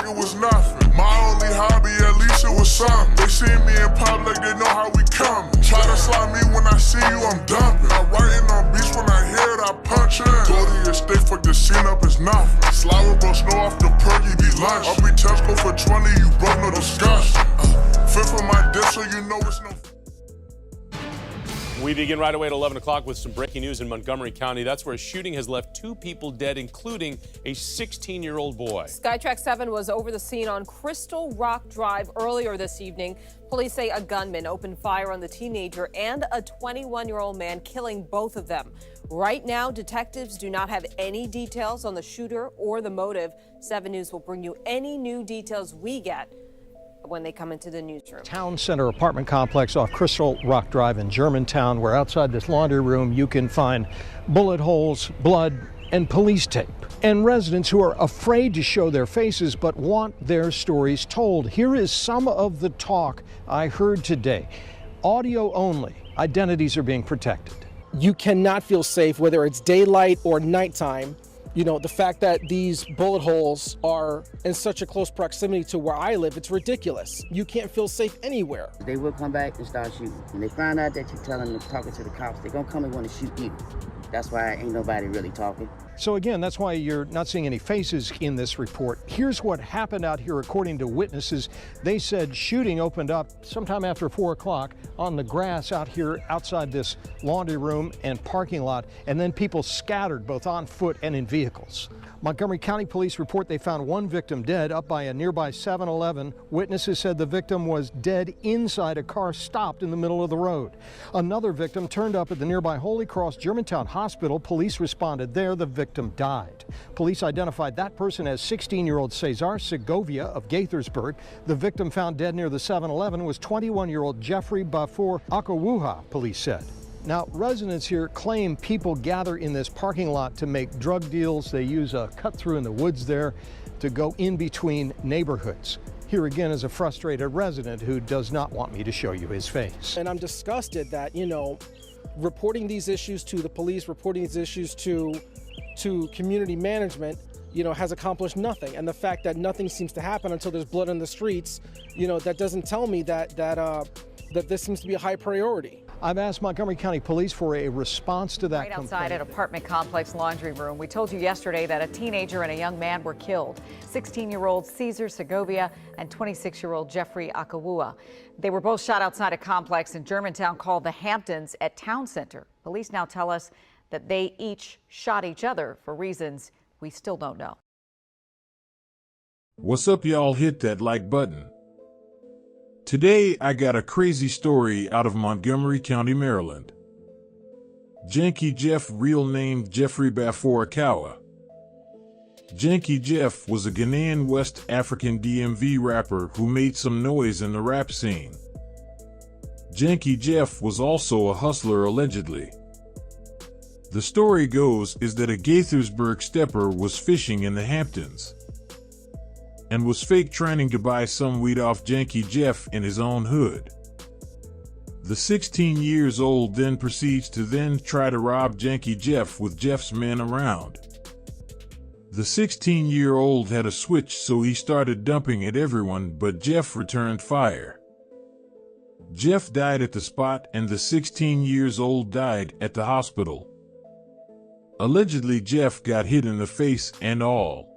like it was nothing. My only hobby, at least it was something. They see me in public, they know how we come. Try to slide me when I see you, I'm dumping. I'm writing on beats when I hear it, I punch in. Go to your state, fuck the scene up, it's nothing. Slide with bro, snow off the perky, be lunch. I'll be Tesco for 20, you broke, no discussion. Fit for my dick, so you know it's no. We begin right away at 11 o'clock with some breaking news in Montgomery County. That's where a shooting has left 2 people dead, including a 16-year-old boy. Skytrack 7 was over the scene on Crystal Rock Drive earlier this evening. Police say a gunman opened fire on the teenager and a 21-year-old man, killing both of them. Right now, detectives do not have any details on the shooter or the motive. 7 News will bring you any new details we get when they come into the newsroom. Town Center apartment complex off Crystal Rock Drive in Germantown, where outside this laundry room you can find bullet holes, blood, and police tape. And residents who are afraid to show their faces but want their stories told. Here is some of the talk I heard today. Audio only. Identities are being protected. You cannot feel safe whether it's daylight or nighttime. You know, the fact that these bullet holes are in such a close proximity to where I live, it's ridiculous. You can't feel safe anywhere. They will come back and start shooting. When they find out that you're telling them, talking to the cops, they're gonna come and want to shoot you. That's why ain't nobody really talking. So again, that's why you're not seeing any faces in this report. Here's what happened out here according to witnesses. They said shooting opened up sometime after 4 o'clock on the grass out here outside this laundry room and parking lot, and then people scattered both on foot and in vehicles. Montgomery County Police report they found 1 victim dead up by a nearby 7-Eleven. Witnesses said the victim was dead inside a car stopped in the middle of the road. Another victim turned up at the nearby Holy Cross Germantown Hospital. Police responded there. The victim died. Police identified that person as 16-year-old Cesar Segovia of Gaithersburg. The victim found dead near the 7-Eleven was 21-year-old Jeffrey Bafour Akawuha, police said. Now, residents here claim people gather in this parking lot to make drug deals. They use a cut through in the woods there to go in between neighborhoods. Here again is a frustrated resident who does not want me to show you his face. And I'm disgusted that, you know, reporting these issues to the police, reporting these issues to community management, you know, has accomplished nothing. And the fact that nothing seems to happen until there's blood in the streets, you know, that doesn't tell me that this seems to be a high priority. I've asked Montgomery County Police for a response to that right outside an apartment complex laundry room. We told you yesterday that a teenager and a young man were killed. 16-year-old Cesar Segovia and 26-year-old Jeffrey Akawuha. They were both shot outside a complex in Germantown called the Hamptons at Town Center. Police now tell us that they each shot each other for reasons we still don't know. What's up, y'all? Hit that like button. Today, I got a crazy story out of Montgomery County, Maryland. Janky Jeff, real name Jeffrey Bafour Akawuha. Janky Jeff was a Ghanaian West African DMV rapper who made some noise in the rap scene. Janky Jeff was also a hustler allegedly. The story goes is that a Gaithersburg stepper was fishing in the Hamptons and was fake trying to buy some weed off Janky Jeff in his own hood. The 16 years old then proceeds to try to rob Janky Jeff with Jeff's men around. The 16-year-old had a switch, so he started dumping at everyone, but Jeff returned fire. Jeff died at the spot and the 16 years old died at the hospital. Allegedly, Jeff got hit in the face and all.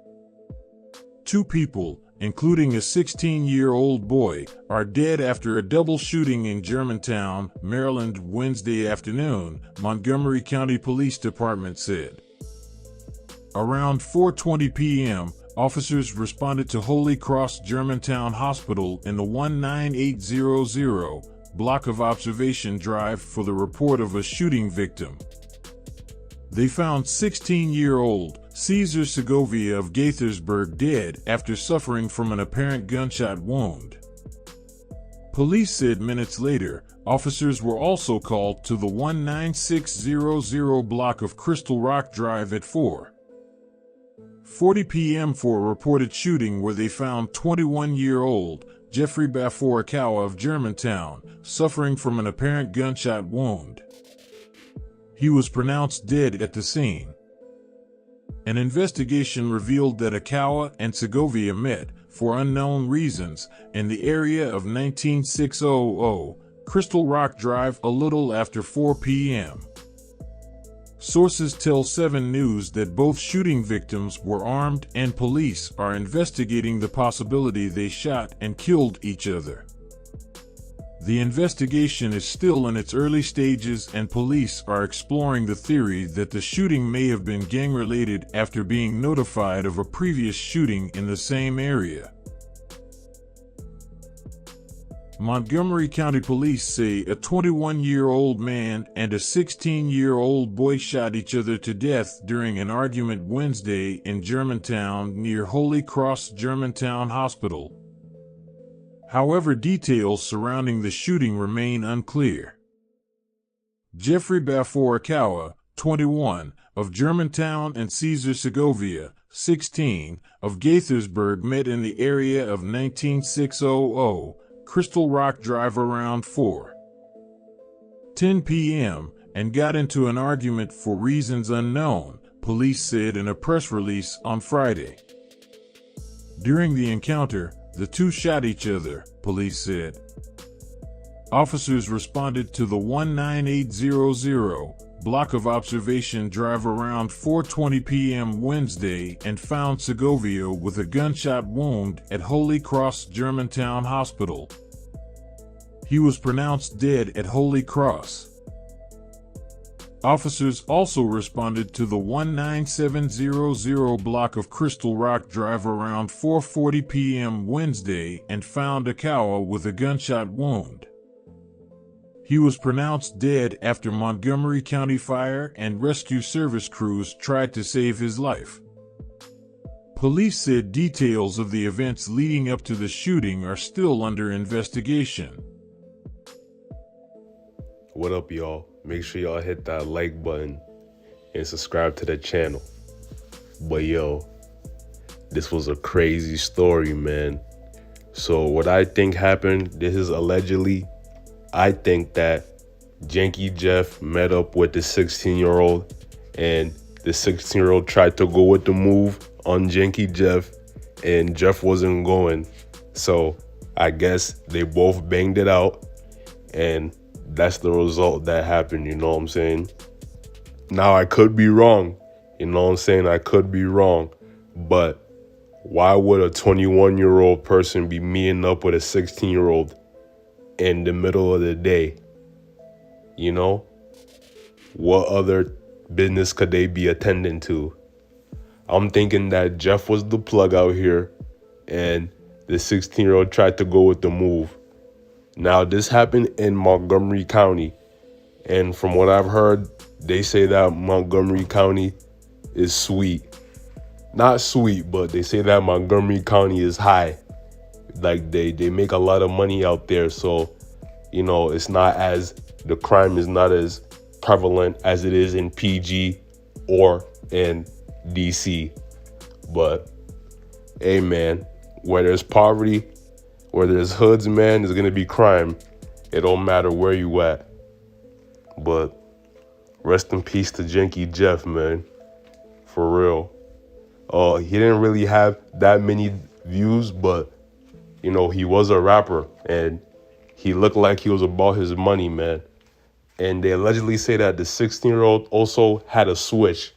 2 people, including a 16-year-old boy, are dead after a double shooting in Germantown, Maryland, Wednesday afternoon, Montgomery County Police Department said. Around 4:20 p.m., officers responded to Holy Cross Germantown Hospital in the 19800 block of Observation Drive for the report of a shooting victim. They found 16-year-old Cesar Segovia of Gaithersburg dead after suffering from an apparent gunshot wound. Police said minutes later, officers were also called to the 19600 block of Crystal Rock Drive at 4:40 p.m. for a reported shooting where they found 21-year-old Jeffrey Bafour Akawuha of Germantown suffering from an apparent gunshot wound. He was pronounced dead at the scene. An investigation revealed that Akawuha and Segovia met, for unknown reasons in the area of 19600 Crystal Rock Drive a little after 4 p.m. Sources tell 7 News that both shooting victims were armed and police are investigating the possibility they shot and killed each other. The investigation is still in its early stages and police are exploring the theory that the shooting may have been gang-related after being notified of a previous shooting in the same area. Montgomery County Police say a 21-year-old man and a 16-year-old boy shot each other to death during an argument Wednesday in Germantown near Holy Cross Germantown Hospital. However, details surrounding the shooting remain unclear. Jeffrey Baforakawa, 21, of Germantown, and Cesar Segovia, 16, of Gaithersburg met in the area of 19600 Crystal Rock Drive around 4:10 p.m. and got into an argument for reasons unknown, police said in a press release on Friday. During the encounter, the two shot each other, police said. Officers responded to the 19800 block of Observation Drive around 4:20 p.m. Wednesday and found Segovia with a gunshot wound at Holy Cross Germantown Hospital. He was pronounced dead at Holy Cross. Officers also responded to the 19700 block of Crystal Rock Drive around 4:40 p.m. Wednesday and found Akawa with a gunshot wound. He was pronounced dead after Montgomery County Fire and Rescue Service crews tried to save his life. Police said details of the events leading up to the shooting are still under investigation. What up, y'all? Make sure y'all hit that like button and subscribe to the channel. But yo, this was a crazy story, man. So what I think happened, this is allegedly, I think that Janky Jeff met up with the 16-year-old and the 16-year-old tried to go with the move on Janky Jeff and Jeff wasn't going. So I guess they both banged it out and that's the result that happened, you know what I'm saying? Now I could be wrong, you know what I'm saying? I could be wrong, but why would a 21-year-old person be meeting up with a 16-year-old in the middle of the day? You know, what other business could they be attending to? I'm thinking that Jeff was the plug out here and the 16-year-old tried to go with the move. Now this happened in Montgomery County, and from what I've heard, they say that Montgomery County is sweet. Not sweet, but they say that Montgomery County is high. Like they make a lot of money out there, so you know it's not as, the crime is not as prevalent as it is in PG or in DC. But hey man, where there's poverty, where there's hoods, man, there's gonna be crime. It don't matter where you at. But rest in peace to Janky Jeff, man, for real. He didn't really have that many views, but you know, he was a rapper and he looked like he was about his money, man. And they allegedly say that the 16-year-old also had a switch.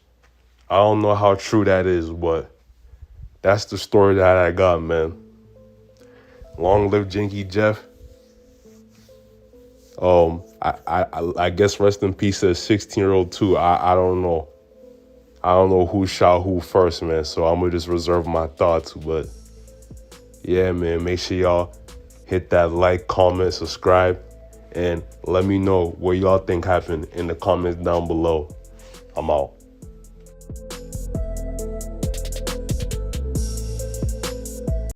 I don't know how true that is, but that's the story that I got, man. Long live Janky Jeff. I guess rest in peace to the 16-year-old too. I don't know. I don't know who shot who first, man. So I'm gonna just reserve my thoughts. But yeah, man, make sure y'all hit that like, comment, subscribe, and let me know what y'all think happened in the comments down below. I'm out.